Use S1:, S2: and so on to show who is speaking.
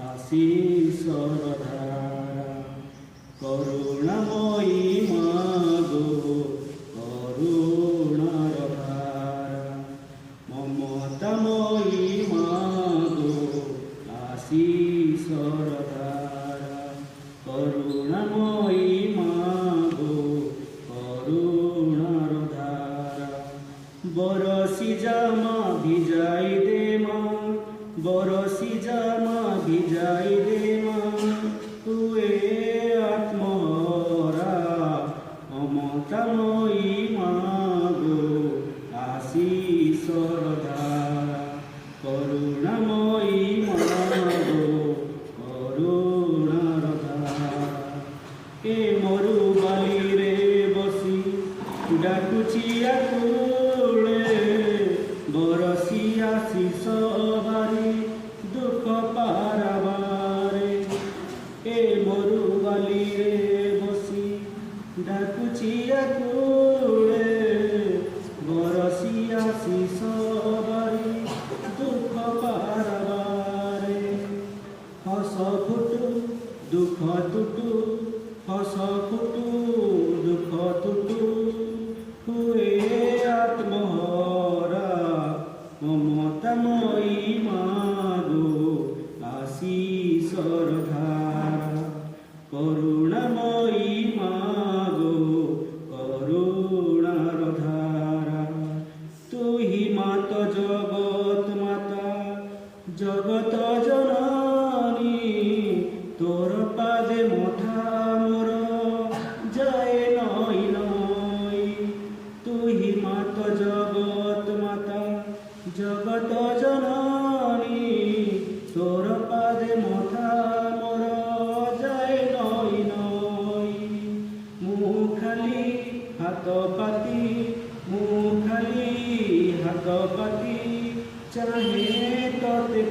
S1: আশীষর ধারা করুণাময়ী মাগো করুণার ধারা মমতাময়ী মাগো আশীষর ধারা করুণাময়ী মাগো করুণার ধারা বরসি জামা ভিজাই দে মা বরসি জামা ভিজাই দে মা তুয়ে আত্মরা মমতাময়ী মাগো আশীষর ধারা করুণাময়ী মাগো করুণার ধারা এ মরুবালিরে বসি ডাকুছি আকুলে বরসি আশীষ বারে দুঃখ পারাবারে এ মরুবালিরে বসি ডাকুছি আকুলে বরসি আশীষ বারে দুঃখ পারাবারে হস ফুটু দুঃখ টুটু হস ফুটু দুঃখ টুটু হুয়ে আত্মহরা মমতাময়ী মাগো আশীষর ধারা করুণাময়ী মাগো করুণার ধারা তুহি মাত জগৎ মাতা জগত জননী তোর পাদে মথা মোর যায় নই নই তুহি মাত জগৎ মাতা জগত জননী তোর পাদে মথা মোর যায় নই নই মুখালি হাত পাতি মুখালি হাত পাতি চাহে ততে